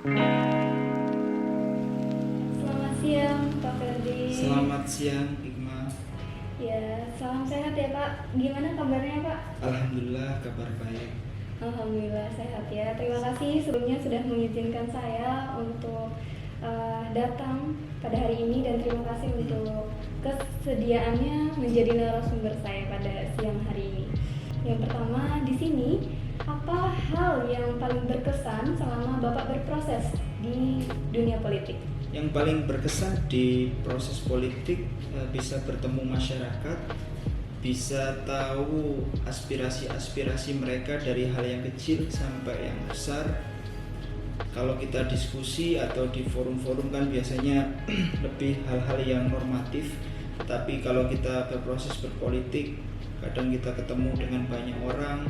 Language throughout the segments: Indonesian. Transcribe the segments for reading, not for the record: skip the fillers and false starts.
Selamat siang, Pak Ferdi. Selamat siang, Ikma. Ya, salam sehat ya Pak. Gimana kabarnya Pak? Alhamdulillah kabar baik. Alhamdulillah sehat ya. Terima kasih sebelumnya sudah mengizinkan saya untuk datang pada hari ini, dan terima kasih untuk kesediaannya menjadi narasumber saya pada siang hari ini. Yang pertama di sini, apa hal yang paling berkesan selama Bapak berproses di dunia politik? Yang paling berkesan di proses politik bisa bertemu masyarakat, bisa tahu aspirasi-aspirasi mereka dari hal yang kecil sampai yang besar. Kalau kita diskusi atau di forum-forum kan biasanya lebih hal-hal yang normatif, tapi kalau kita berproses berpolitik, kadang kita ketemu dengan banyak orang,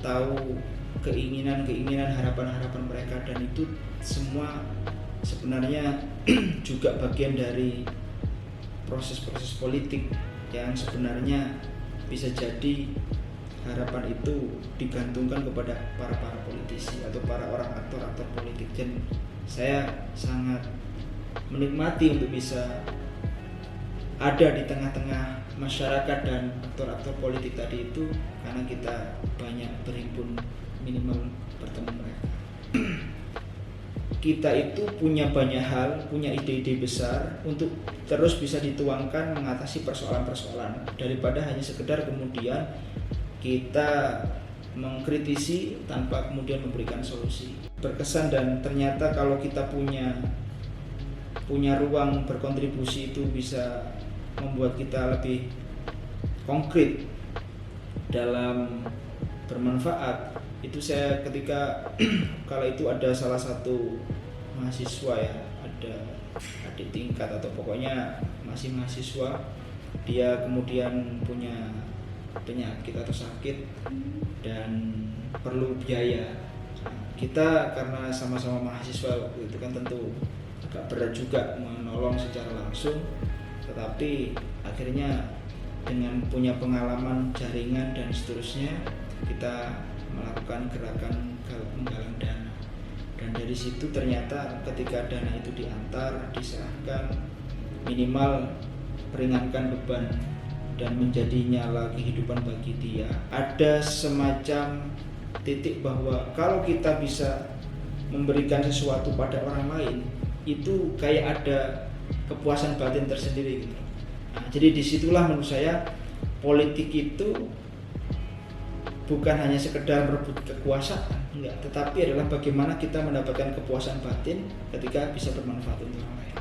tahu keinginan-keinginan, harapan-harapan mereka, dan itu semua sebenarnya juga bagian dari proses-proses politik yang sebenarnya bisa jadi harapan itu digantungkan kepada para politisi atau para orang aktor politik. Dan saya sangat menikmati untuk bisa ada di tengah-tengah masyarakat dan aktor politik tadi itu, karena kita banyak berhimpun, minimal bertemu mereka. Kita itu punya banyak hal, punya ide-ide besar untuk terus bisa dituangkan mengatasi persoalan-persoalan, daripada hanya sekedar kemudian kita mengkritisi tanpa kemudian memberikan solusi. Berkesan, dan ternyata kalau kita punya ruang berkontribusi itu bisa membuat kita lebih konkret dalam bermanfaat. Itu saya ketika kalau itu ada salah satu mahasiswa ya, ada adik tingkat atau pokoknya masih mahasiswa, dia kemudian punya penyakit atau sakit dan perlu biaya. Kita karena sama-sama mahasiswa waktu itu kan tentu agak berat juga menolong secara langsung, tetapi akhirnya dengan punya pengalaman jaringan dan seterusnya, kita melakukan gerakan menggalang dana. Dan dari situ ternyata ketika dana itu diantar, diserahkan, minimal meringankan beban dan menjadi nyala kehidupan bagi dia. Ada semacam titik bahwa kalau kita bisa memberikan sesuatu pada orang lain, itu kayak ada kepuasan batin tersendiri gitu. Nah, jadi disitulah menurut saya politik itu bukan hanya sekedar merebut kekuasaan, enggak, tetapi adalah bagaimana kita mendapatkan kepuasan batin ketika bisa bermanfaat untuk orang lain.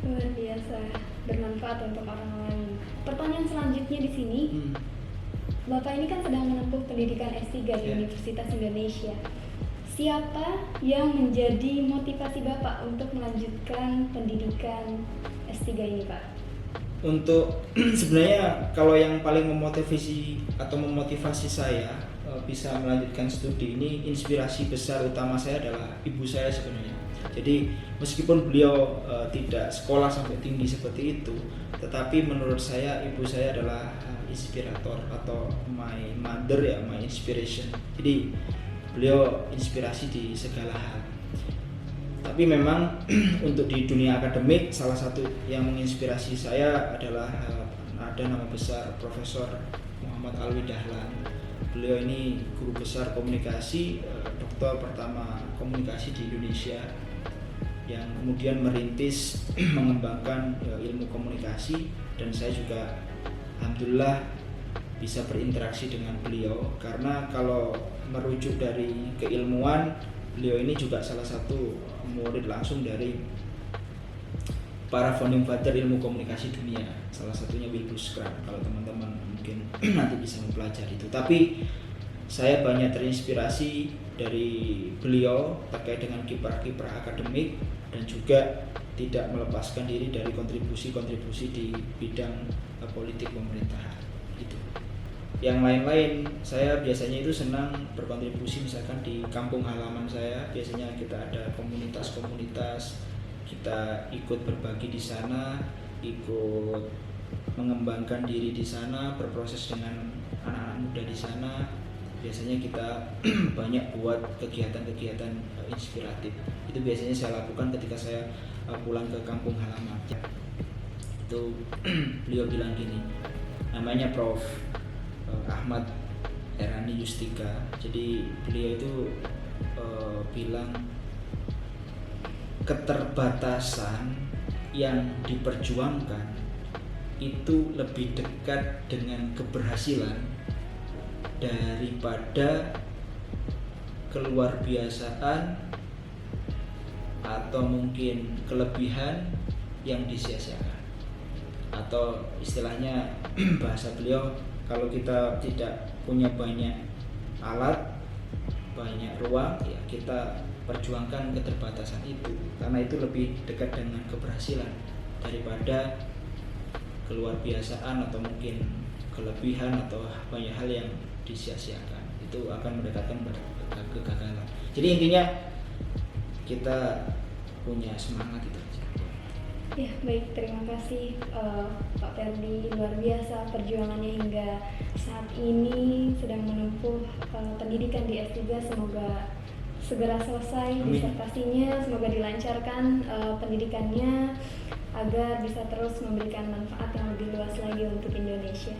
Luar biasa, bermanfaat untuk orang lain. Pertanyaan selanjutnya di sini, Bapak ini kan sedang menempuh pendidikan S3 di Universitas Indonesia. Siapa yang menjadi motivasi Bapak untuk melanjutkan pendidikan S3 ini, Pak? Untuk sebenarnya kalau yang paling memotivasi saya bisa melanjutkan studi ini, inspirasi besar utama saya adalah ibu saya sebenarnya. Jadi meskipun beliau tidak sekolah sampai tinggi seperti itu, tetapi menurut saya ibu saya adalah inspirator atau my mother ya, my inspiration. Jadi beliau inspirasi di segala hal. Tapi memang untuk di dunia akademik, salah satu yang menginspirasi saya adalah ada nama besar Profesor Muhammad Alwi Dahlan. Beliau ini guru besar komunikasi, doktor pertama komunikasi di Indonesia, yang kemudian merintis mengembangkan ilmu komunikasi, dan saya juga alhamdulillah bisa berinteraksi dengan beliau. Karena kalau merujuk dari keilmuan, beliau ini juga salah satu murid langsung dari para founding father ilmu komunikasi dunia, salah satunya Wilbur Scrum, kalau teman-teman mungkin nanti bisa mempelajari itu. Tapi saya banyak terinspirasi dari beliau terkait dengan kiprah-kiprah akademik, dan juga tidak melepaskan diri dari kontribusi-kontribusi di bidang politik pemerintahan itu. Yang lain-lain, saya biasanya itu senang berkontribusi, misalkan di kampung halaman saya biasanya kita ada komunitas-komunitas, kita ikut berbagi di sana, ikut mengembangkan diri di sana, berproses dengan anak-anak muda di sana, biasanya kita banyak buat kegiatan-kegiatan inspiratif. Itu biasanya saya lakukan ketika saya pulang ke kampung halaman. Itu beliau bilang gini, namanya Prof. Ahmad Erani Yustika. Jadi beliau itu bilang keterbatasan yang diperjuangkan itu lebih dekat dengan keberhasilan daripada keluarbiasaan atau mungkin kelebihan yang disia-siakan. Atau istilahnya bahasa beliau, kalau kita tidak punya banyak alat, banyak ruang, ya kita perjuangkan keterbatasan itu, karena itu lebih dekat dengan keberhasilan daripada keluarbiasaan atau mungkin kelebihan atau banyak hal yang disia-siakan. Itu akan mendekatkan kegagalan. Jadi intinya kita punya semangat itu aja. Ya, baik, terima kasih Pak Ferdi, luar biasa perjuangannya hingga saat ini sedang menempuh pendidikan di S3. Semoga segera selesai disertasinya, semoga dilancarkan pendidikannya agar bisa terus memberikan manfaat yang lebih luas lagi untuk Indonesia.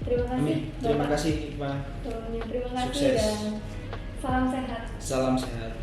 Terima kasih. Terima kasih Pak. Terima kasih. Sukses. Dan salam sehat. Salam sehat.